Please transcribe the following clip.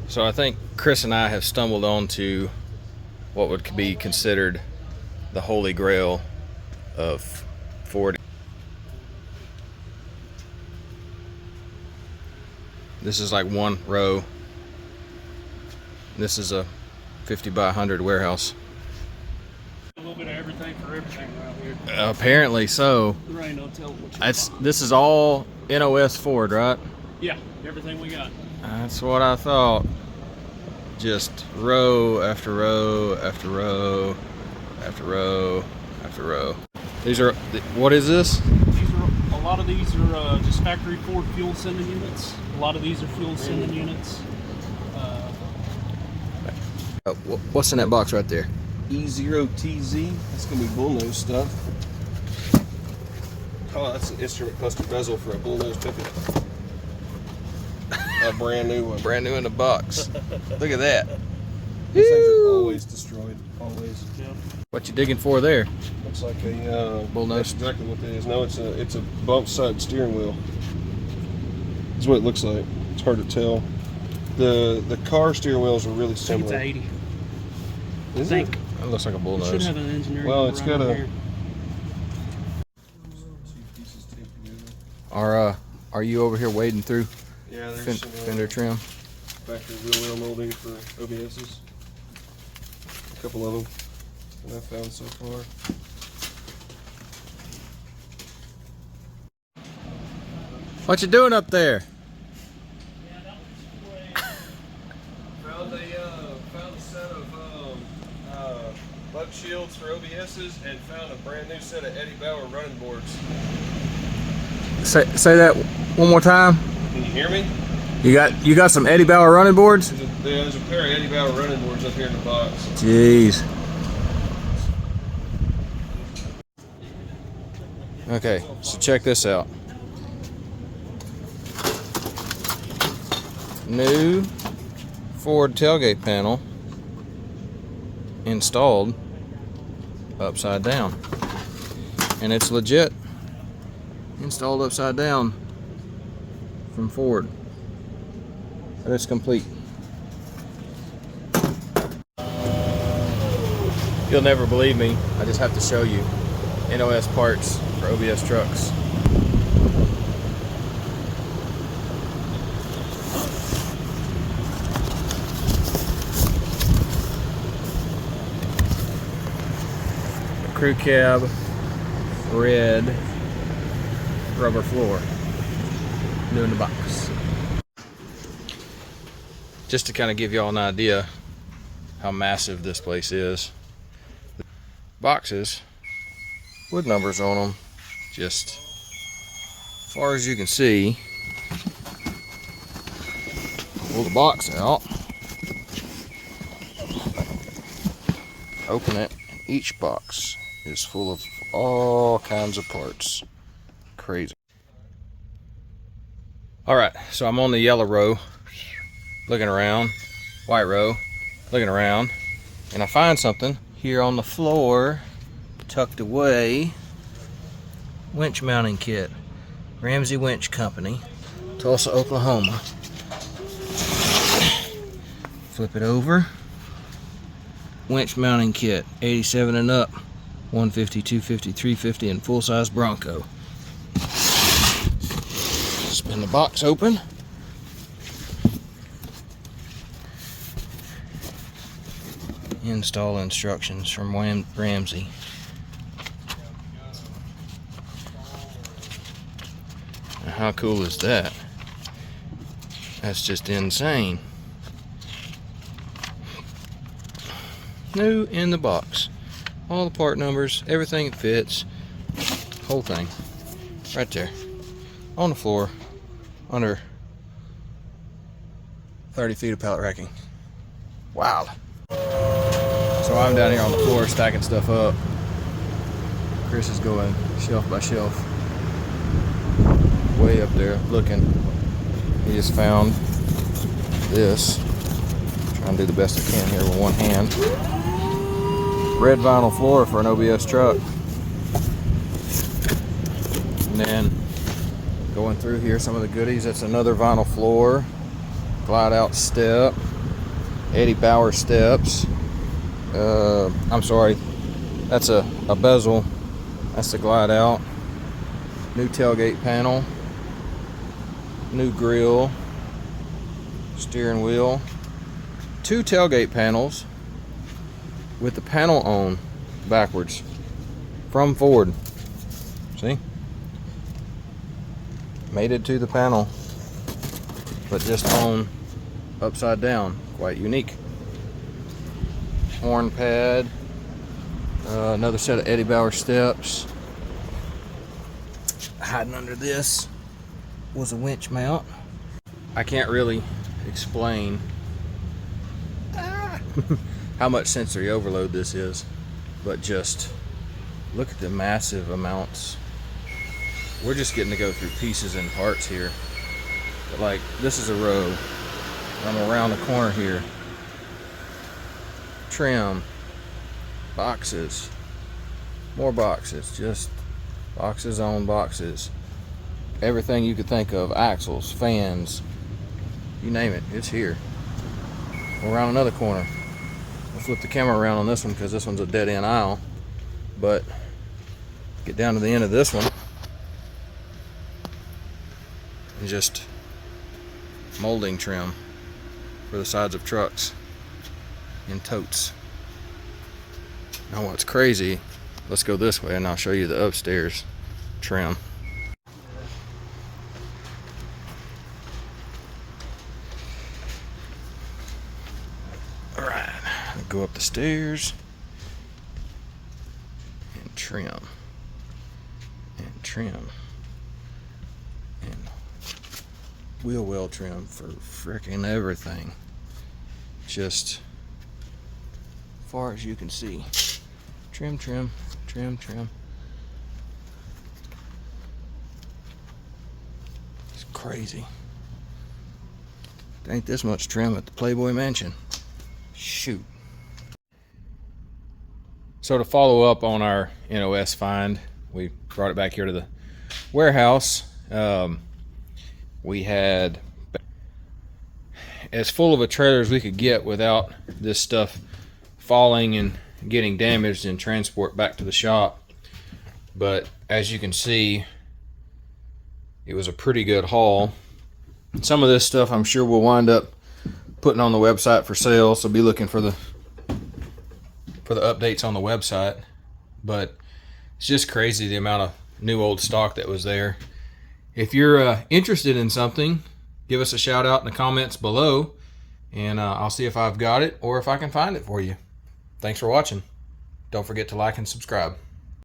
So I think Chris and I have stumbled onto what would be considered the holy grail of Ford. This is like one row. This is a 50 by 100 warehouse. A little bit of everything for everything around here. Apparently so. There ain't no telling what you This is all NOS Ford, right? Yeah, everything we got. That's what I thought. Just row after row after row after row after row. These are, what is this? A lot of these are just factory Ford fuel sending units. A lot of these are fuel sending units. What's in that box right there? E0TZ. That's gonna be bullnose stuff. Oh, that's an instrument cluster bezel for a bullnose pickup. A brand new one. Brand new in the box. Look at that. These things are always destroyed. Always. Yeah. What you digging for there? Looks like a bullnose. That's exactly what it is. No, it's a bump side steering wheel. That's what it looks like. It's hard to tell. The car steering wheels are really I think similar. it's 80. Is I think. it? It looks like a It should bullnose. have an engineering. Well, it's got a. here. Are you over here wading through Yeah, there's some fender trim? factory wheel well molding for OBSs. A couple of them that I've found so far. What you doing up there? Found a set of bug shields for OBSs and found a brand new set of Eddie Bauer running boards. Say that one more time. Can you hear me? You got some Eddie Bauer running boards? There's a pair of Eddie Bauer running boards up here in the box. Jeez. Okay, so check this out. New Ford tailgate panel installed upside down. And it's legit installed upside down from Ford. And it's complete. You'll never believe me. I just have to show you NOS parts for OBS trucks. Crew cab, red rubber floor, new in the box. Just to kind of give y'all an idea how massive this place is. Boxes with numbers on them, just as far as you can see. Pull the box out, open it, and each box is full of all kinds of parts. Crazy. Alright, so I'm on the yellow row, looking around, white row, looking around, and I find something here on the floor, tucked away. Winch mounting kit, Ramsey Winch Company, Tulsa, Oklahoma. Flip it over. Winch mounting kit, 87 and up, 150, 250, 350, and full-size Bronco. Spin the box open. Install instructions from Ramsey. Now, how cool is that? That's just insane. New in the box. All the part numbers, everything fits. Whole thing. Right there. On the floor. Under 30 feet of pallet racking. Wow. So I'm down here on the floor stacking stuff up. Chris is going shelf by shelf. Way up there looking. He just found this. Trying to do the best I can here with one hand. Red vinyl floor for an OBS truck. And then going through here, some of the goodies. That's another vinyl floor. Glide out step. Eddie Bauer steps. I'm sorry, that's a bezel. That's the glide out. New tailgate panel. New grill. Steering wheel. 2 tailgate panels with the panel on backwards from Ford. See? Mated to the panel, but just on upside down. Quite unique. Horn pad. Another set of Eddie Bauer steps. Hiding under this was a winch mount. I can't really explain how much sensory overload this is, but just look at the massive amounts. We're just getting to go through pieces and parts here, but like this is a row. I'm around the corner here. Trim, boxes, more boxes, just boxes on boxes. Everything you could think of, axles, fans, you name it, it's here. We're around another corner. I'll flip the camera around on this one because this one's a dead end aisle, but get down to the end of this one and just molding trim for the sides of trucks and totes. Now what's crazy, let's go this way and I'll show you the upstairs trim. Alright, go up the stairs and trim and trim and wheel well trim for frickin' everything. Just far as you can see. Trim, trim, trim, trim. It's crazy. There ain't this much trim at the Playboy Mansion. Shoot. So to follow up on our NOS find, we brought it back here to the warehouse. We had as full of a trailer as we could get without this stuff falling and getting damaged and transport back to the shop. But as you can see, it was a pretty good haul. Some of this stuff I'm sure we'll wind up putting on the website for sale, so be looking for the updates on the website. But it's just crazy the amount of new old stock that was there. If you're interested in something, give us a shout out in the comments below, and I'll see if I've got it or if I can find it for you. Thanks for watching. Don't forget to like and subscribe.